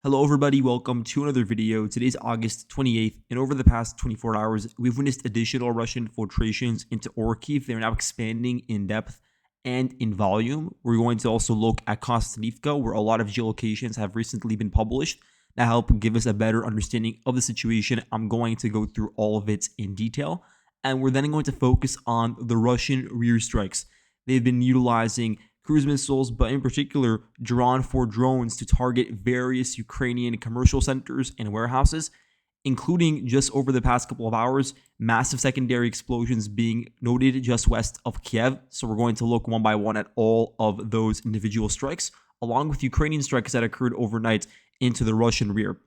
Hello everybody, welcome to another video. Today's August 28th, and over the past 24 hours, we've witnessed additional Russian infiltrations into Orikhiv. They're now expanding in depth and in volume. We're going to also look at Kostyantynivka, where a lot of geolocations have recently been published that help give us a better understanding of the situation. I'm going to go through all of it in detail, and we're then going to focus on the Russian rear strikes. They've been utilizing cruise missiles, but in particular, drawn for drones to target various Ukrainian commercial centers and warehouses, including just over the past couple of hours, massive secondary explosions being noted just west of Kiev. So we're going to look one by one at all of those individual strikes, along with Ukrainian strikes that occurred overnight into the Russian rear.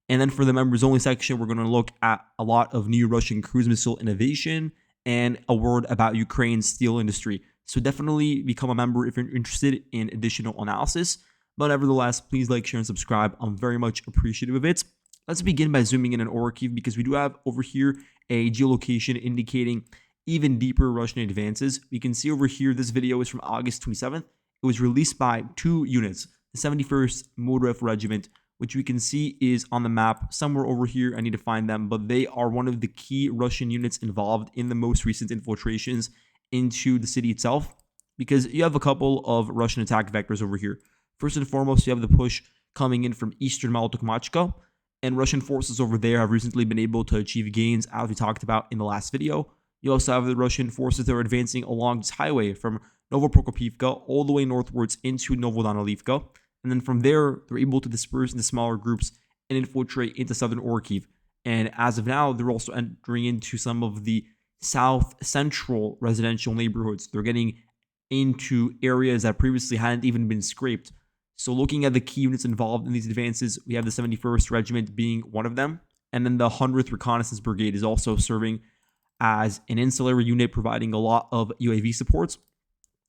And then for the members only section, we're going to look at a lot of new Russian cruise missile innovation and a word about Ukraine's steel industry. So definitely become a member if you're interested in additional analysis. But nevertheless, please like, share, and subscribe. I'm very much appreciative of it. Let's begin by zooming in on Orikhiv because we do have over here a geolocation indicating even deeper Russian advances. We can see over here, this video is from August 27th. It was released by two units, the 71st Motor Rifle Regiment, which we can see is on the map somewhere over here. I need to find them, but they are one of the key Russian units involved in the most recent infiltrations into the city itself, because you have a couple of Russian attack vectors over here. First and foremost, you have the push coming in from eastern Malotokmachka, and Russian forces over there have recently been able to achieve gains, as we talked about in the last video. You also have the Russian forces that are advancing along this highway from Novoprokopivka all the way northwards into Novodanilivka, and then from there, they're able to disperse into smaller groups and infiltrate into southern Orikhiv. And as of now, they're also entering into some of the south central residential neighborhoods. They're getting into areas that previously hadn't even been scraped. So looking at the key units involved in these advances, we have the 71st Regiment being one of them. And then the 100th Reconnaissance Brigade is also serving as an ancillary unit providing a lot of UAV supports.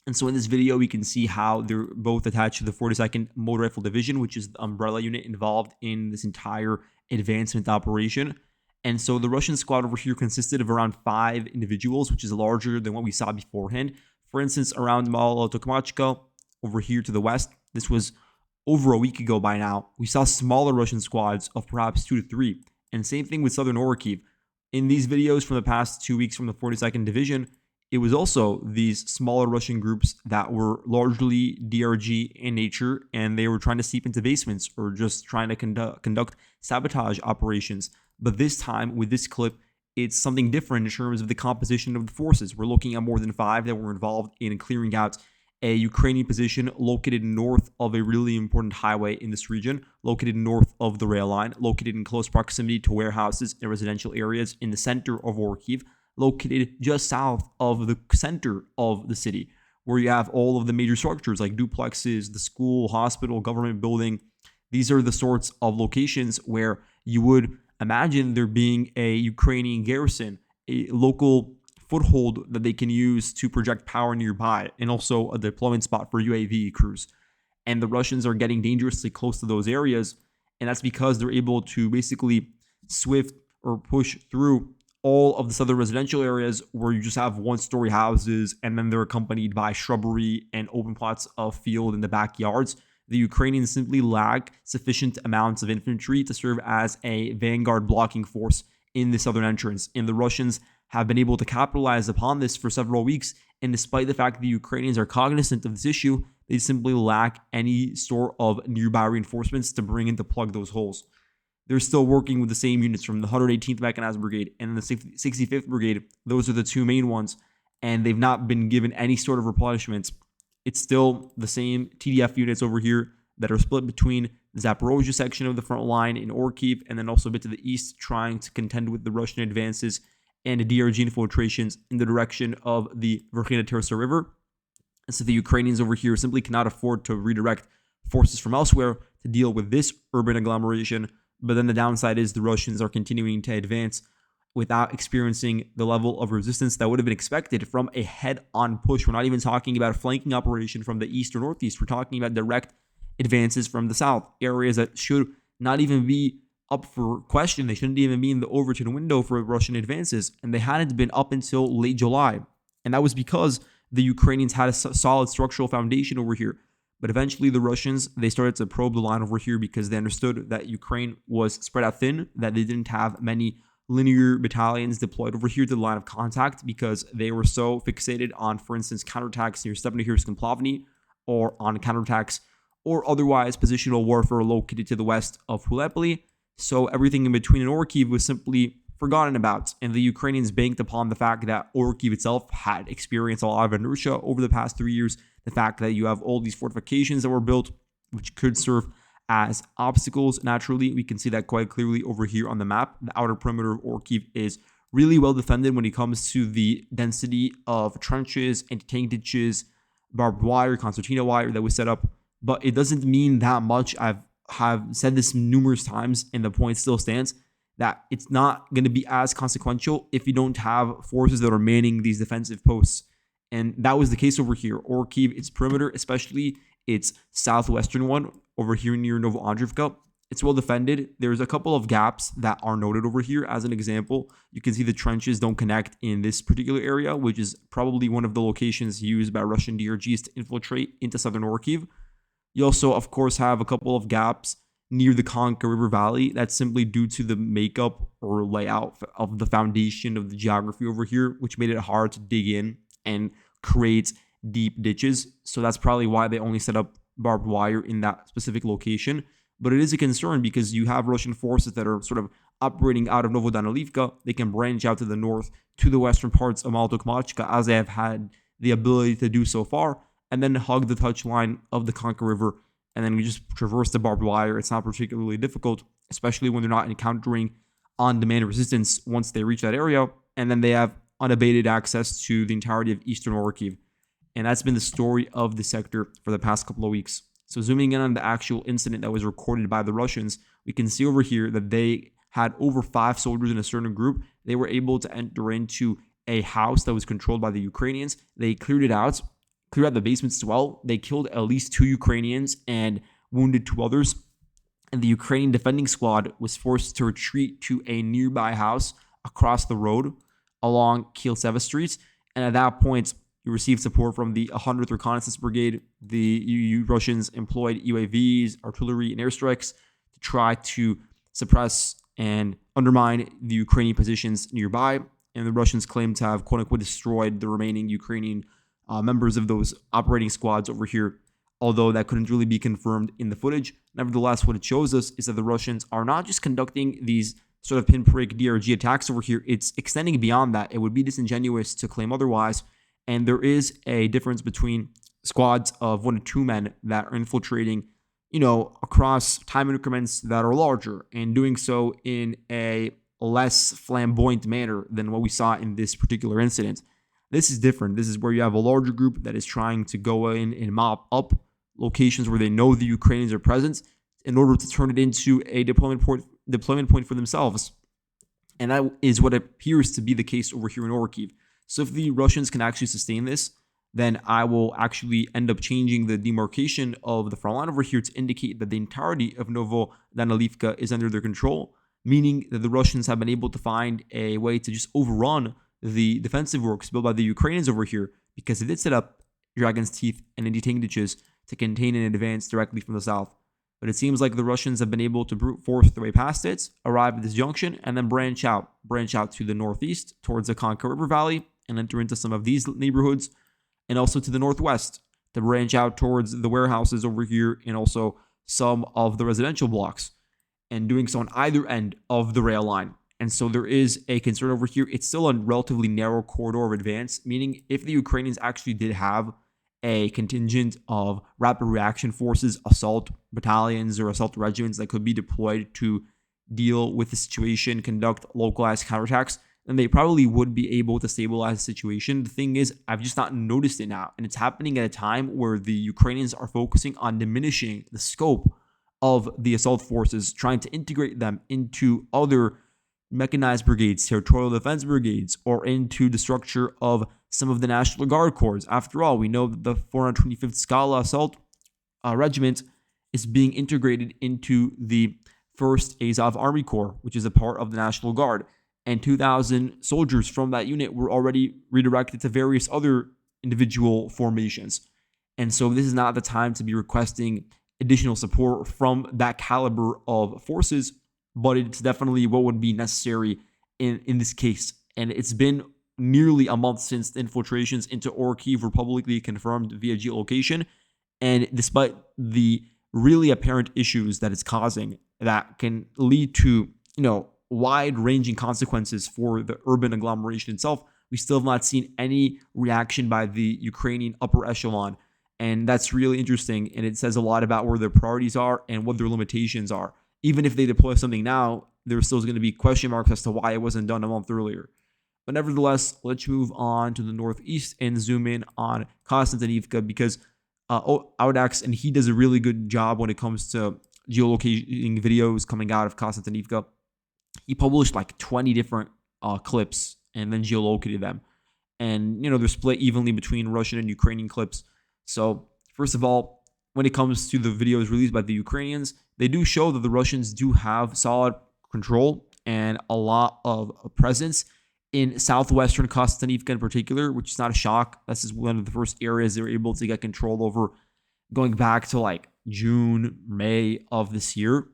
And so in this video, we can see how they're both attached to the 42nd Motor Rifle Division, which is the umbrella unit involved in this entire advancement operation. And so the Russian squad over here consisted of around 5 individuals, which is larger than what we saw beforehand. For instance, around Malotokmachka, over here to the west, this was over a week ago by now, we saw smaller Russian squads of perhaps 2 to 3. And same thing with southern Orikhiv. In these videos from the past 2 weeks from the 42nd Division, it was also these smaller Russian groups that were largely DRG in nature, and they were trying to seep into basements or just trying to conduct sabotage operations. But this time, with this clip, it's something different in terms of the composition of the forces. We're looking at more than 5 that were involved in clearing out a Ukrainian position located north of a really important highway in this region, located north of the rail line, located in close proximity to warehouses and residential areas in the center of Orikhiv, located just south of the center of the city, where you have all of the major structures like duplexes, the school, hospital, government building. These are the sorts of locations where you would imagine there being a Ukrainian garrison, a local foothold that they can use to project power nearby, and also a deployment spot for UAV crews. And the Russians are getting dangerously close to those areas, and that's because they're able to basically swift or push through all of the southern residential areas where you just have one-story houses, and then they're accompanied by shrubbery and open plots of field in the backyards. The Ukrainians simply lack sufficient amounts of infantry to serve as a vanguard blocking force in the southern entrance. And the Russians have been able to capitalize upon this for several weeks. And despite the fact that the Ukrainians are cognizant of this issue, they simply lack any sort of nearby reinforcements to bring in to plug those holes. They're still working with the same units from the 118th Mechanized Brigade and the 65th Brigade. Those are the two main ones. And they've not been given any sort of replenishments. It's still the same TDF units over here that are split between the Zaporozhye section of the front line in Orikhiv and then also a bit to the east, trying to contend with the Russian advances and the DRG infiltrations in the direction of the Verkhnyna Tersa River. And so the Ukrainians over here simply cannot afford to redirect forces from elsewhere to deal with this urban agglomeration. But then the downside is the Russians are continuing to advance without experiencing the level of resistance that would have been expected from a head-on push. We're not even talking about a flanking operation from the east or northeast. We're talking about direct advances from the south, areas that should not even be up for question. They shouldn't even be in the Overton window for Russian advances, and they hadn't been up until late July. And that was because the Ukrainians had a solid structural foundation over here. But eventually the Russians, they started to probe the line over here because they understood that Ukraine was spread out thin, that they didn't have many linear battalions deployed over here to the line of contact because they were so fixated on, for instance, counterattacks near Stepnohirsk and Plavny, or on counterattacks or otherwise positional warfare located to the west of Hulepoli. So everything in between in Orikhiv was simply forgotten about, and the Ukrainians banked upon the fact that Orikhiv itself had experienced a lot of inertia over the past 3 years, the fact that you have all these fortifications that were built, which could serve as obstacles. Naturally, we can see that quite clearly over here on the map. The outer perimeter of Orikhiv is really well defended when it comes to the density of trenches, anti-tank ditches, barbed wire, concertina wire that was set up, but it doesn't mean that much. Have said this numerous times, and the point still stands that it's not going to be as consequential if you don't have forces that are manning these defensive posts. And that was the case over here. Orikhiv, its perimeter, especially its southwestern one over here near Novoandrivka, it's well defended. There's a couple of gaps that are noted over here. As an example, you can see the trenches don't connect in this particular area, which is probably one of the locations used by Russian DRGs to infiltrate into southern Orikhiv. You also, of course, have a couple of gaps near the Konka River Valley. That's simply due to the makeup or layout of the foundation of the geography over here, which made it hard to dig in and create deep ditches. So that's probably why they only set up barbed wire in that specific location. But it is a concern because you have Russian forces that are sort of operating out of Novodanilivka. They can branch out to the north, to the western parts of Malotokmachka, as they have had the ability to do so far, and then hug the touchline of the Konka River, and then we just traverse the barbed wire. It's not particularly difficult, especially when they're not encountering on-demand resistance once they reach that area, and then they have unabated access to the entirety of eastern Orikhiv. And that's been the story of the sector for the past couple of weeks. So zooming in on the actual incident that was recorded by the Russians, we can see over here that they had over 5 soldiers in a certain group. They were able to enter into a house that was controlled by the Ukrainians. They cleared it out, cleared out the basements as well. They killed at least 2 Ukrainians and wounded 2 others. And the Ukrainian defending squad was forced to retreat to a nearby house across the road along Kielceva Street. And at that point, you received support from the 100th Reconnaissance Brigade. The Russians employed UAVs, artillery, and airstrikes to try to suppress and undermine the Ukrainian positions nearby. And the Russians claimed to have, quote-unquote, destroyed the remaining Ukrainian members of those operating squads over here, although that couldn't really be confirmed in the footage. Nevertheless, what it shows us is that the Russians are not just conducting these sort of pinprick DRG attacks over here. It's extending beyond that. It would be disingenuous to claim otherwise. And there is a difference between squads of 1 to 2 men that are infiltrating, across time increments that are larger, and doing so in a less flamboyant manner than what we saw in this particular incident. This is different. This is where you have a larger group that is trying to go in and mop up locations where they know the Ukrainians are present in order to turn it into a deployment point for themselves. And that is what appears to be the case over here in Orikhiv. So if the Russians can actually sustain this, then I will actually end up changing the demarcation of the front line over here to indicate that the entirety of Novodanilivka is under their control, meaning that the Russians have been able to find a way to just overrun the defensive works built by the Ukrainians over here, because they did set up Dragon's Teeth and anti-tank ditches to contain and advance directly from the south. But it seems like the Russians have been able to brute force their way past it, arrive at this junction, and then branch out to the northeast towards the Konka River Valley and enter into some of these neighborhoods, and also to the northwest to branch out towards the warehouses over here and also some of the residential blocks, and doing so on either end of the rail line. And so there is a concern over here. It's still a relatively narrow corridor of advance, meaning if the Ukrainians actually did have a contingent of rapid reaction forces, assault battalions or assault regiments that could be deployed to deal with the situation, conduct localized counterattacks, then they probably would be able to stabilize the situation. The thing is, I've just not noticed it now. And it's happening at a time where the Ukrainians are focusing on diminishing the scope of the assault forces, trying to integrate them into other mechanized brigades, territorial defense brigades, or into the structure of some of the National Guard corps. After all, we know that the 425th Skala Assault Regiment is being integrated into the 1st Azov Army Corps, which is a part of the National Guard. And 2,000 soldiers from that unit were already redirected to various other individual formations. And so this is not the time to be requesting additional support from that caliber of forces, but it's definitely what would be necessary in this case. And it's been nearly a month since the infiltrations into Orikhiv were publicly confirmed via geolocation. And despite the really apparent issues that it's causing that can lead to, wide-ranging consequences for the urban agglomeration itself, we still have not seen any reaction by the Ukrainian upper echelon. And that's really interesting. And it says a lot about where their priorities are and what their limitations are. Even if they deploy something now, there's still going to be question marks as to why it wasn't done a month earlier. But nevertheless, let's move on to the northeast and zoom in on Kostyantynivka, because Audax, and he does a really good job when it comes to geolocating videos coming out of Kostyantynivka. He published like 20 different clips and then geolocated them. And, they're split evenly between Russian and Ukrainian clips. So, first of all, when it comes to the videos released by the Ukrainians, they do show that the Russians do have solid control and a lot of presence in southwestern Kostyantynivka in particular, which is not a shock. This is one of the first areas they were able to get control over going back to like June, May of this year.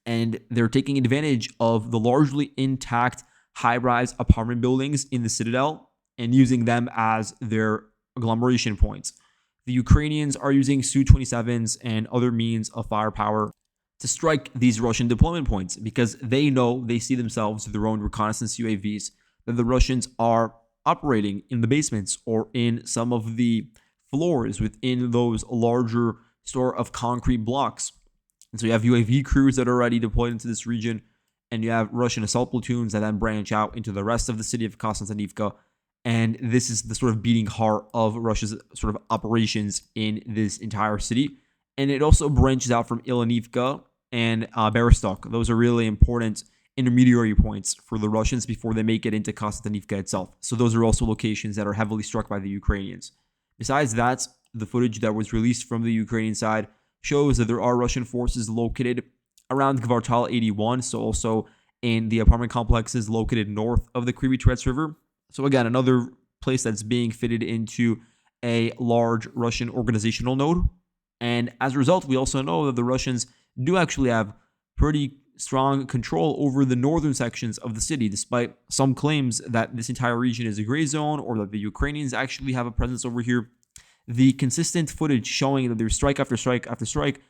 And they're taking advantage of the largely intact high-rise apartment buildings in the citadel and using them as their agglomeration points. The Ukrainians are using Su-27s and other means of firepower to strike these Russian deployment points because they see themselves through their own reconnaissance UAVs that the Russians are operating in the basements or in some of the floors within those larger store of concrete blocks. And so you have UAV crews that are already deployed into this region, and you have Russian assault platoons that then branch out into the rest of the city of Kostyantynivka. And this is the sort of beating heart of Russia's sort of operations in this entire city. And it also branches out from Ilanivka and Berostok. Those are really important intermediary points for the Russians before they make it into Kostyantynivka itself. So those are also locations that are heavily struck by the Ukrainians. Besides that, the footage that was released from the Ukrainian side shows that there are Russian forces located around Kvartal 81, so also in the apartment complexes located north of the Kryvyi River. So again, another place that's being fitted into a large Russian organizational node. And as a result, we also know that the Russians do actually have pretty strong control over the northern sections of the city, despite some claims that this entire region is a gray zone or that the Ukrainians actually have a presence over here. The consistent footage showing that there's strike after strike after strike,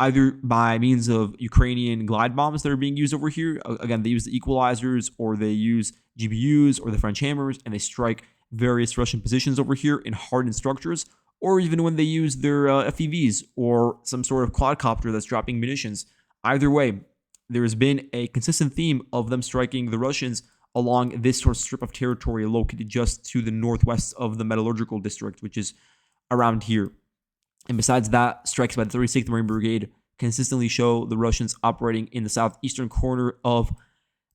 either by means of Ukrainian glide bombs that are being used over here. Again, they use the equalizers or they use GBUs or the French hammers, and they strike various Russian positions over here in hardened structures, or even when they use their FEVs or some sort of quadcopter that's dropping munitions. Either way, there has been a consistent theme of them striking the Russians along this sort of strip of territory located just to the northwest of the metallurgical district, which is around here. And besides that, strikes by the 36th Marine Brigade consistently show the Russians operating in the southeastern corner of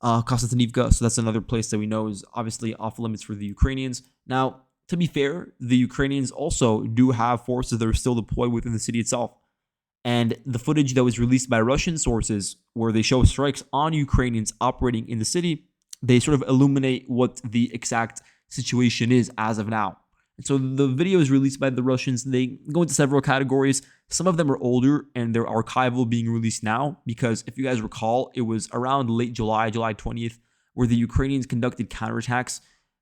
Kostyantynivka. So that's another place that we know is obviously off limits for the Ukrainians. Now, to be fair, the Ukrainians also do have forces that are still deployed within the city itself. And the footage that was released by Russian sources, where they show strikes on Ukrainians operating in the city, they sort of illuminate what the exact situation is as of now. And so the videos released by the Russians, they go into several categories. Some of them are older and they're archival, being released now, because if you guys recall, it was around late July, July 20th, where the Ukrainians conducted counterattacks,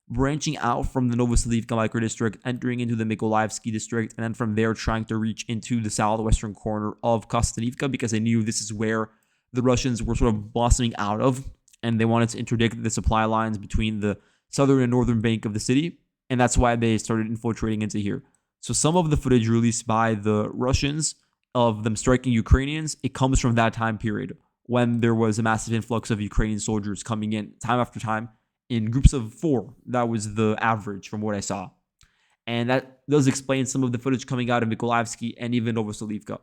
branching out from the Novoselivka microdistrict, entering into the Mykolaievsky district, and then from there trying to reach into the southwestern corner of Kostyantynivka, because they knew this is where the Russians were sort of blossoming out of, and they wanted to interdict the supply lines between the southern and northern bank of the city. And that's why they started infiltrating into here. So some of the footage released by the Russians of them striking Ukrainians, it comes from that time period when there was a massive influx of Ukrainian soldiers coming in time after time in groups of 4. That was the average from what I saw. And that does explain some of the footage coming out of Mykolaievsky and even Novoselivka.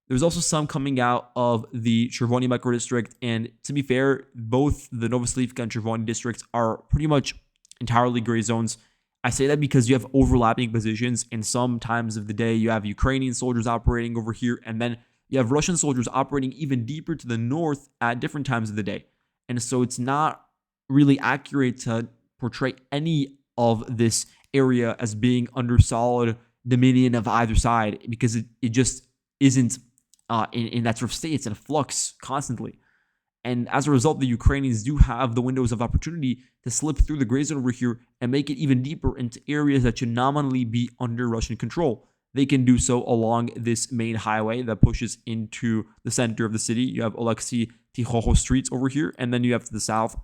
There's also some coming out of the Chervony microdistrict. And to be fair, both the Novoselivka and Chervony districts are pretty much entirely gray zones. I say that because you have overlapping positions, and some times of the day you have Ukrainian soldiers operating over here, and then you have Russian soldiers operating even deeper to the north at different times of the day. And so it's not really accurate to portray any of this area as being under solid dominion of either side, because it just isn't in that sort of state. It's in flux constantly. And as a result, the Ukrainians do have the windows of opportunity to slip through the gray zone over here and make it even deeper into areas that should nominally be under Russian control. They can do so along this main highway that pushes into the center of the city. You have Alexei Tikhoho streets over here, and then you have to the south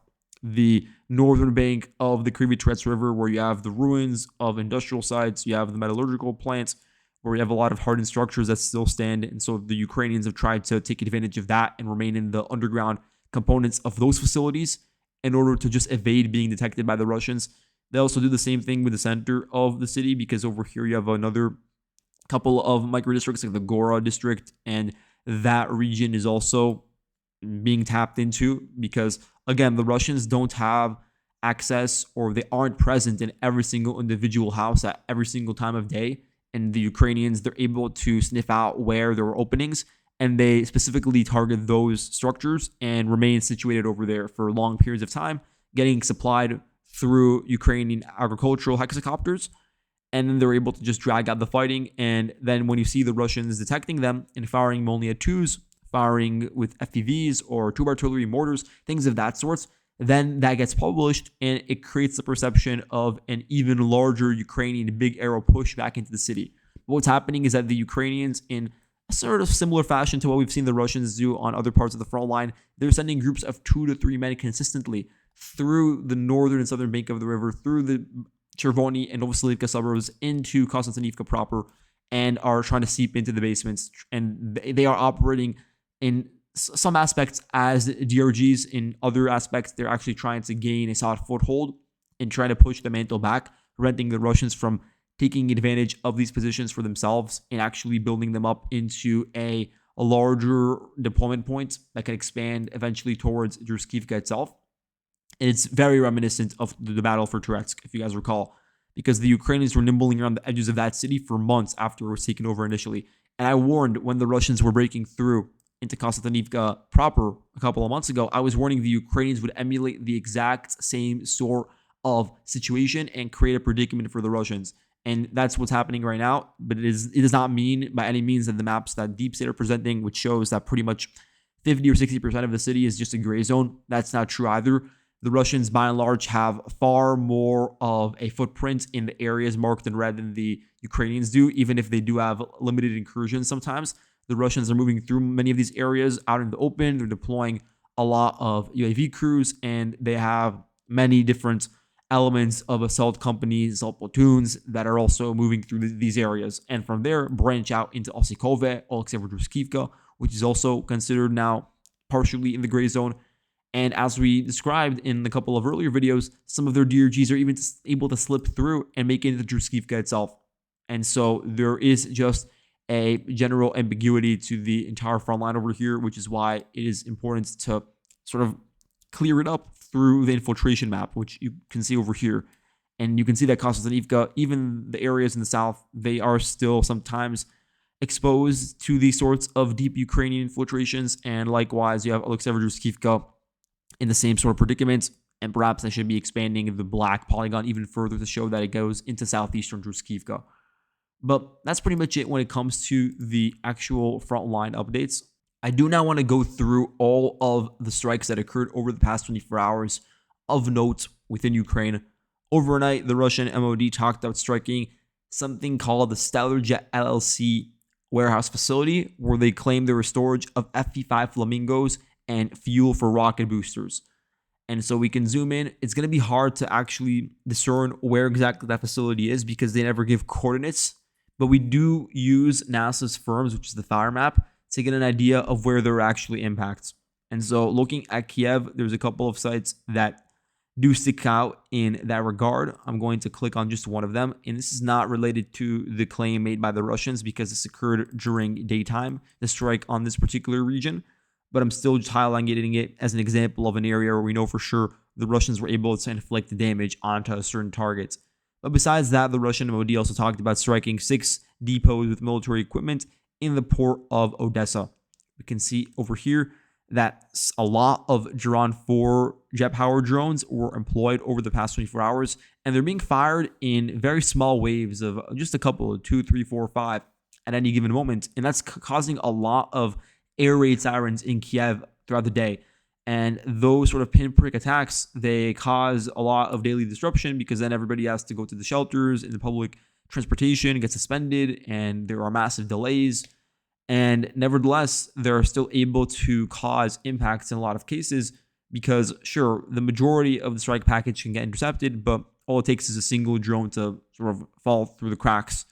the northern bank of the Krivy River, where you have the ruins of industrial sites, you have the metallurgical plants, where you have a lot of hardened structures that still stand. And so the Ukrainians have tried to take advantage of that and remain in the underground components of those facilities in order to just evade being detected by the Russians. They also do the same thing with the center of the city, because over here you have another couple of micro districts like the Gora district, and that region is also being tapped into because, again, the Russians don't have access, or they aren't present in every single individual house at every single time of day. And the Ukrainians, they're able to sniff out where there are openings, and they specifically target those structures and remain situated over there for long periods of time, getting supplied through Ukrainian agricultural hexacopters. And then they're able to just drag out the fighting. And then when you see the Russians detecting them and firing only at twos, firing with FPVs or tube artillery mortars, things of that sort, then that gets published, and it creates the perception of an even larger Ukrainian big arrow push back into the city. But what's happening is that the Ukrainians, in a sort of similar fashion to what we've seen the Russians do on other parts of the front line, they're sending groups of 2 to 3 men consistently through the northern and southern bank of the river, through the Chervony and Novoselivka suburbs into Kostyantynivka proper, and are trying to seep into the basements. And they are operating in some aspects as DRGs. In other aspects, they're actually trying to gain a solid foothold and trying to push the mantle back, preventing the Russians from taking advantage of these positions for themselves and actually building them up into a larger deployment point that can expand eventually towards Orikhiv itself. And it's very reminiscent of the battle for Turetsk, if you guys recall, because the Ukrainians were nimbling around the edges of that city for months after it was taken over initially. And I warned when the Russians were breaking through into Kostyantynivka proper a couple of months ago, I was warning the Ukrainians would emulate the exact same sort of situation and create a predicament for the Russians. And that's what's happening right now. But it does not mean by any means that the maps that Deep State are presenting, which shows that pretty much 50 or 60% of the city is just a gray zone, that's not true either. The Russians, by and large, have far more of a footprint in the areas marked in red than the Ukrainians do, even if they do have limited incursions sometimes. The Russians are moving through many of these areas out in the open. They're deploying a lot of UAV crews, and they have many different elements of assault companies, assault platoons that are also moving through these areas. And from there, branch out into Orikhiv, Orikhiv, which is also considered now partially in the gray zone. And as we described in a couple of earlier videos, some of their DRGs are even able to slip through and make it into Orikhiv itself. And so there is just a general ambiguity to the entire front line over here, which is why it is important to sort of clear it up through the infiltration map, which you can see over here. And you can see that Kostyantynivka, even the areas in the south, they are still sometimes exposed to these sorts of deep Ukrainian infiltrations. And likewise, you have Orikhiv in the same sort of predicament, and perhaps they should be expanding the black polygon even further to show that it goes into southeastern Orikhiv. But that's pretty much it when it comes to the actual frontline updates. I do now want to go through all of the strikes that occurred over the past 24 hours of note within Ukraine. Overnight, the Russian MOD talked about striking something called the Stellarjet LLC warehouse facility, where they claimed there was storage of FP5 Flamingos and fuel for rocket boosters. And so we can zoom in. It's going to be hard to actually discern where exactly that facility is because they never give coordinates. But we do use NASA's FIRMS, which is the fire map, to get an idea of where there are actually impacts. And so looking at Kiev, there's a couple of sites that do stick out in that regard. I'm going to click on just one of them. And this is not related to the claim made by the Russians because this occurred during daytime, the strike on this particular region. But I'm still just highlighting it as an example of an area where we know for sure the Russians were able to inflict damage onto a certain target. But besides that, the Russian MOD also talked about striking 6 depots with military equipment in the port of Odessa. We can see over here that a lot of Jiran 4 jet powered drones were employed over the past 24 hours, and they're being fired in very small waves of just a couple of 2, 3, 4, 5 at any given moment. And that's causing a lot of air raid sirens in Kiev throughout the day. And those sort of pinprick attacks, they cause a lot of daily disruption because then everybody has to go to the shelters and the public transportation gets suspended and there are massive delays. And nevertheless, they're still able to cause impacts in a lot of cases because, sure, the majority of the strike package can get intercepted, but all it takes is a single drone to sort of fall through the cracks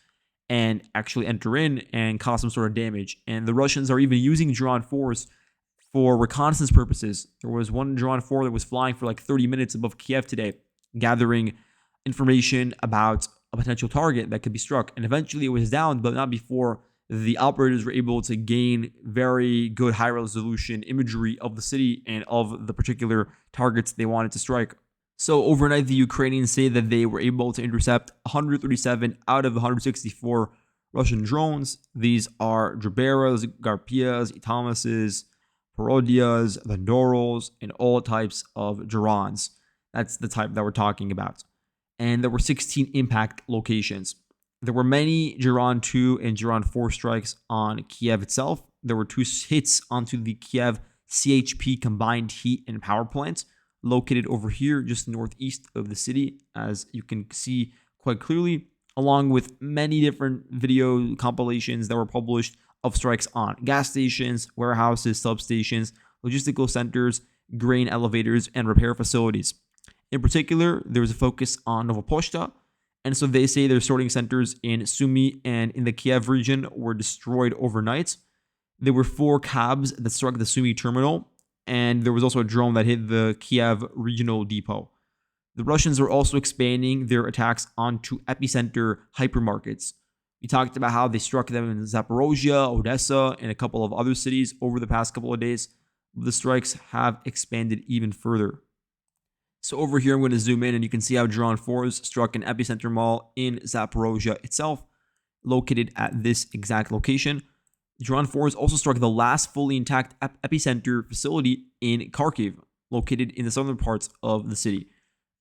and actually enter in and cause some sort of damage. And the Russians are even using Jiran 4s for reconnaissance purposes. There was one Jiran 4 that was flying for like 30 minutes above Kiev today, gathering information about a potential target that could be struck. And eventually it was down, but not before the operators were able to gain very good high-resolution imagery of the city and of the particular targets they wanted to strike. So overnight, the Ukrainians say that they were able to intercept 137 out of 164 Russian drones. These are Draberas, Garpias, Itamas, Parodias, Vandoros, and all types of Jirans. That's the type that we're talking about. And there were 16 impact locations. There were many Jiran 2 and Jiran 4 strikes on Kiev itself. There were 2 hits onto the Kiev CHP combined heat and power plant located over here just northeast of the city, as you can see quite clearly, along with many different video compilations that were published of strikes on gas stations, warehouses, substations, logistical centers, grain elevators, and repair facilities. In particular, there was a focus on Novopochta, and so they say their sorting centers in Sumy and in the Kiev region were destroyed overnight. There were 4 cabs that struck the Sumy terminal, and there was also a drone that hit the Kiev regional depot. The Russians are also expanding their attacks onto epicenter hypermarkets. We talked about how they struck them in Zaporozhye, Odessa, and a couple of other cities over the past couple of days. The strikes have expanded even further. So over here, I'm going to zoom in and you can see how Jiran 4s struck an epicenter mall in Zaporozhye itself, located at this exact location. Jiran 4s also struck the last fully intact epicenter facility in Kharkiv, located in the southern parts of the city.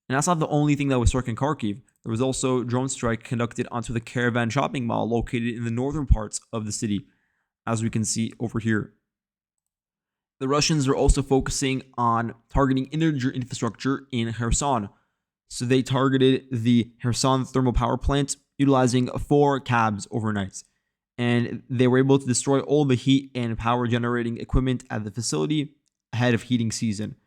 And that's not the only thing that was struck in Kharkiv. There was also a drone strike conducted onto the Caravan shopping mall located in the northern parts of the city, as we can see over here. The Russians are also focusing on targeting energy infrastructure in Kherson. So they targeted the Kherson thermal power plant, utilizing 4 cabs overnight. And they were able to destroy all the heat and power generating equipment at the facility ahead of heating season.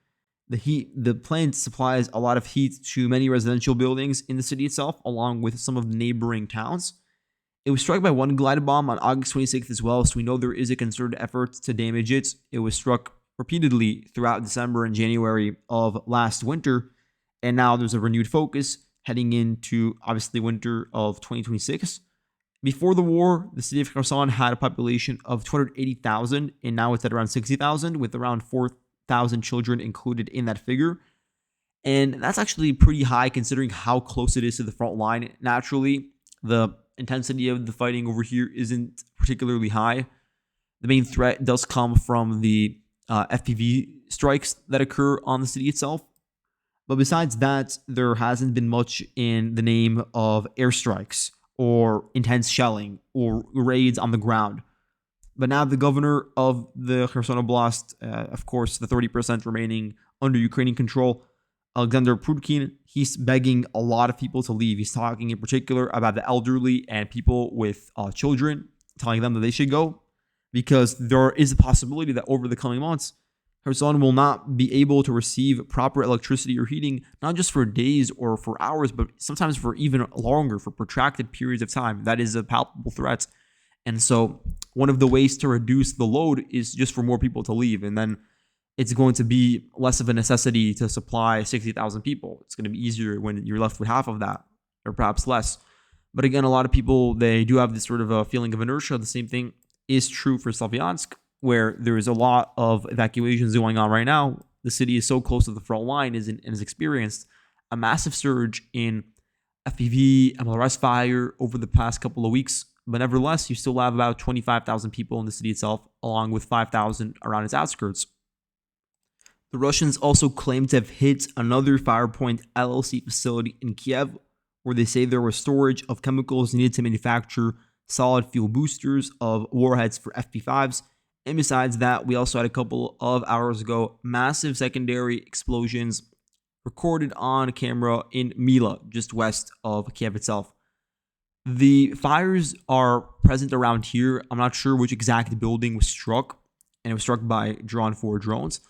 The plant supplies a lot of heat to many residential buildings in the city itself, along with some of the neighboring towns. It was struck by one glide bomb on August 26th as well, so we know there is a concerted effort to damage it. It was struck repeatedly throughout December and January of last winter, and now there's a renewed focus heading into, obviously, winter of 2026. Before the war, the city of Kherson had a population of 280,000, and now it's at around 60,000, with around 4,000 children included in that figure. And that's actually pretty high considering how close it is to the front line. Naturally, the intensity of the fighting over here isn't particularly high. The main threat does come from the FPV strikes that occur on the city itself. But besides that, there hasn't been much in the name of airstrikes or intense shelling or raids on the ground. But now the governor of the Kherson Oblast, of course, the 30% remaining under Ukrainian control, Alexander Prudkin, he's begging a lot of people to leave. He's talking in particular about the elderly and people with children, telling them that they should go because there is a possibility that over the coming months, Kherson will not be able to receive proper electricity or heating, not just for days or for hours, but sometimes for even longer, for protracted periods of time. That is a palpable threat. And so one of the ways to reduce the load is just for more people to leave. And then it's going to be less of a necessity to supply 60,000 people. It's going to be easier when you're left with half of that, or perhaps less. But again, a lot of people, they do have this sort of a feeling of inertia. The same thing is true for Slavyansk, where there is a lot of evacuations going on right now. The city is so close to the front line and has experienced a massive surge in FPV, MLRS fire over the past couple of weeks. But nevertheless, you still have about 25,000 people in the city itself, along with 5,000 around its outskirts. The Russians also claim to have hit another Firepoint LLC facility in Kiev, where they say there was storage of chemicals needed to manufacture solid fuel boosters of warheads for FP5s. And besides that, we also had a couple of hours ago massive secondary explosions recorded on camera in Mila, just west of Kiev itself. The fires are present around here. I'm not sure which exact building was struck, and it was struck by Drawn 4 drones.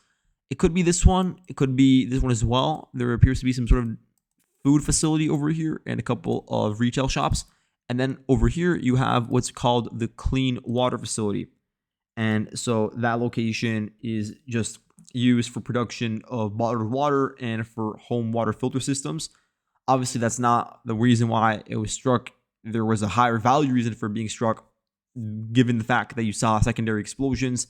It could be this one. It could be this one as well. There appears to be some sort of food facility over here and a couple of retail shops. And then over here, you have what's called the clean water facility. And so that location is just used for production of bottled water and for home water filter systems. Obviously, that's not the reason why it was struck. There was a higher value reason for being struck, given the fact that you saw secondary explosions,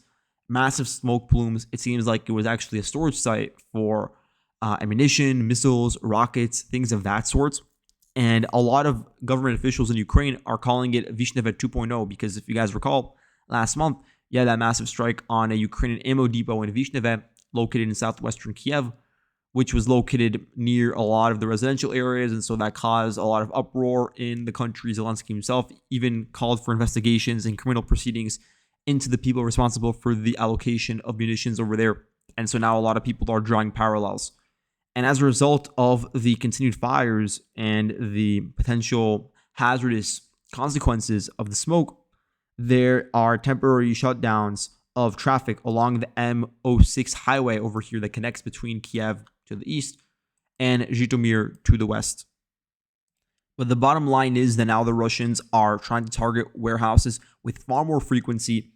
massive smoke plumes. It seems like it was actually a storage site for ammunition, missiles, rockets, things of that sort. And a lot of government officials in Ukraine are calling it Vishnevet 2.0 because if you guys recall, last month, you had that massive strike on a Ukrainian ammo depot in Vishnevet, located in southwestern Kiev, which was located near a lot of the residential areas. And so that caused a lot of uproar in the country. Zelensky himself even called for investigations and criminal proceedings into the people responsible for the allocation of munitions over there. And so now a lot of people are drawing parallels. And as a result of the continued fires and the potential hazardous consequences of the smoke, there are temporary shutdowns of traffic along the M06 highway over here that connects between Kiev to the east and Zhytomyr to the west. But the bottom line is that now the Russians are trying to target warehouses with far more frequency.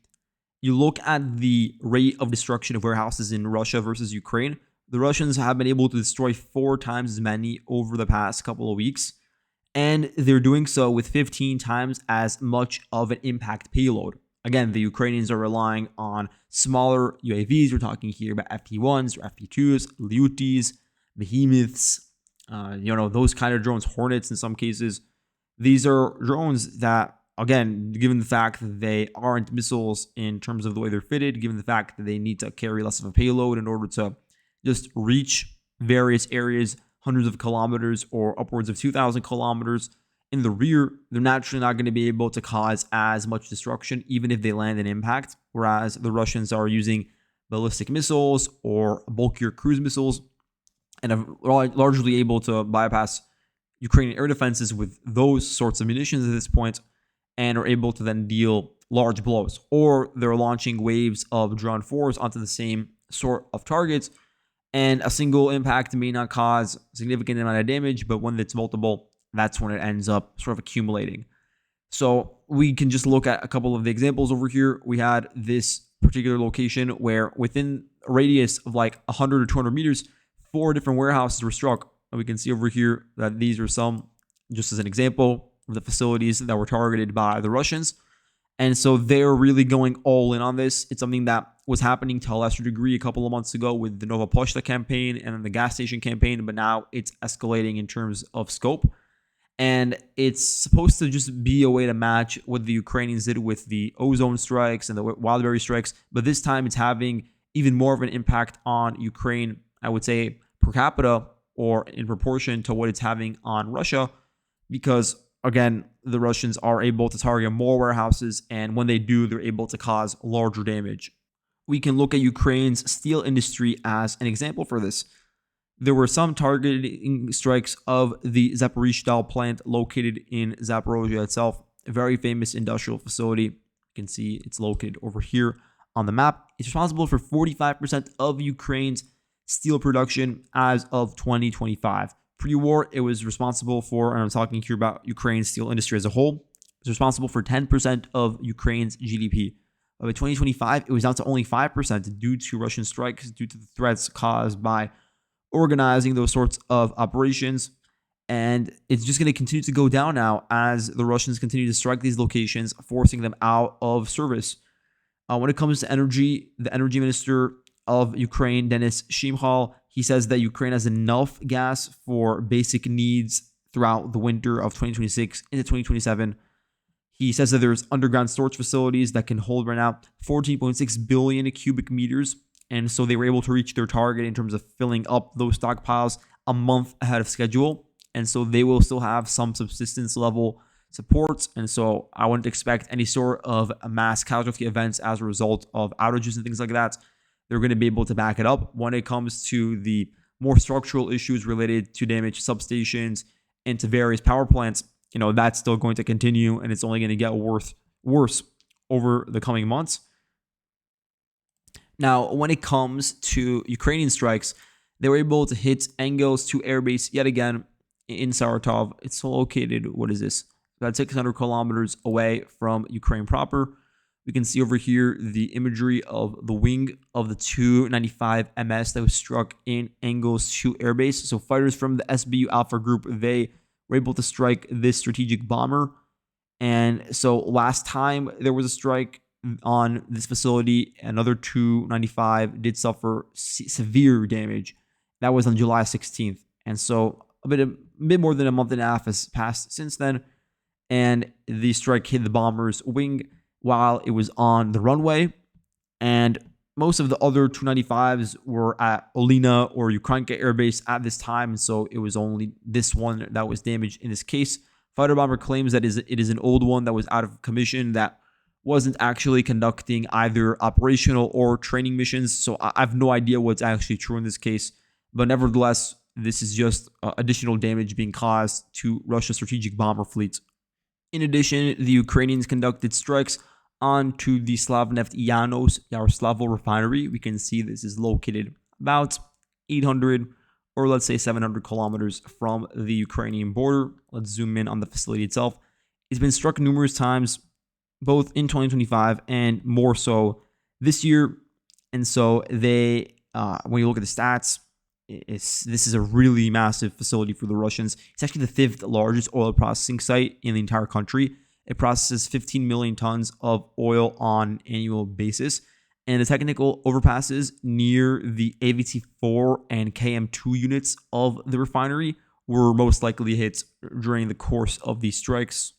You look at the rate of destruction of warehouses in Russia versus Ukraine. The Russians have been able to destroy 4 times as many over the past couple of weeks, and they're doing so with 15 times as much of an impact payload. Again, the Ukrainians are relying on smaller UAVs. We're talking here about FP1s or FP2s, Lyutis, Behemoths, those kind of drones, Hornets in some cases. These are drones that, again, given the fact that they aren't missiles in terms of the way they're fitted, given the fact that they need to carry less of a payload in order to just reach various areas hundreds of kilometers or upwards of 2,000 kilometers in the rear, they're naturally not going to be able to cause as much destruction, even if they land an impact. Whereas the Russians are using ballistic missiles or bulkier cruise missiles and are largely able to bypass Ukrainian air defenses with those sorts of munitions at this point and are able to then deal large blows. Or they're launching waves of Drone 4s onto the same sort of targets, and a single impact may not cause a significant amount of damage, but when it's multiple, that's when it ends up sort of accumulating. So we can just look at a couple of the examples over here. We had this particular location where within a radius of like 100 or 200 meters, 4 different warehouses were struck. And we can see over here that these are some, just as an example, of the facilities that were targeted by the Russians. And so they're really going all in on this. It's something that was happening to a lesser degree a couple of months ago with the Nova Poshta campaign and then the gas station campaign, but now it's escalating in terms of scope. And it's supposed to just be a way to match what the Ukrainians did with the ozone strikes and the wildberry strikes. But this time it's having even more of an impact on Ukraine, I would say, per capita or in proportion to what it's having on Russia, because again, the Russians are able to target more warehouses, and when they do, they're able to cause larger damage. We can look at Ukraine's steel industry as an example for this. There were some targeting strikes of the Zaporizhzhia plant located in Zaporozhye itself, a very famous industrial facility. You can see it's located over here on the map. It's responsible for 45% of Ukraine's steel production as of 2025. Pre-war, it was responsible for, and I'm talking here about Ukraine's steel industry as a whole, it's responsible for 10% of Ukraine's GDP. By 2025, it was down to only 5% due to Russian strikes, due to the threats caused by organizing those sorts of operations. And it's just going to continue to go down now as the Russians continue to strike these locations, forcing them out of service. When it comes to energy, the energy minister of Ukraine, Denis Shimhal, he says that Ukraine has enough gas for basic needs throughout the winter of 2026 into 2027. He says that there's underground storage facilities that can hold right now 14.6 billion cubic meters And so they were able to reach their target in terms of filling up those stockpiles a month ahead of schedule. And so they will still have some subsistence level supports. And so I wouldn't expect any sort of mass casualty events as a result of outages and things like that. They're going to be able to back it up. When it comes to the more structural issues related to damaged substations and to various power plants, that's still going to continue, and it's only going to get worse over the coming months. Now, when it comes to Ukrainian strikes, they were able to hit Engels 2 airbase yet again in Saratov. It's located, about 600 kilometers away from Ukraine proper. We can see over here the imagery of the wing of the 295 MS that was struck in Engels 2 airbase. So fighters from the SBU Alpha group, they were able to strike this strategic bomber. And so last time there was a strike on this facility, another 295 did suffer severe damage. That was on July 16th. And so a bit more than a month and a half has passed since then. And the strike hit the bomber's wing while it was on the runway. And most of the other 295s were at Olina or Ukrainka Air Base at this time. And so it was only this one that was damaged in this case. Fighter bomber claims that it is an old one that was out of commission that wasn't actually conducting either operational or training missions. So I have no idea what's actually true in this case. But nevertheless, this is just additional damage being caused to Russia's strategic bomber fleet. In addition, the Ukrainians conducted strikes onto the Slavneft Yanos Yaroslavo refinery. We can see this is located about 800 or let's say 700 kilometers from the Ukrainian border. Let's zoom in on the facility itself. It's been struck numerous times, both in 2025 and more so this year. And so they, when you look at the stats, this is a really massive facility for the Russians. It's actually the 5th largest oil processing site in the entire country. It processes 15 million tons of oil on an annual basis. And the technical overpasses near the AVT4 and KM2 units of the refinery were most likely hit during the course of these strikes.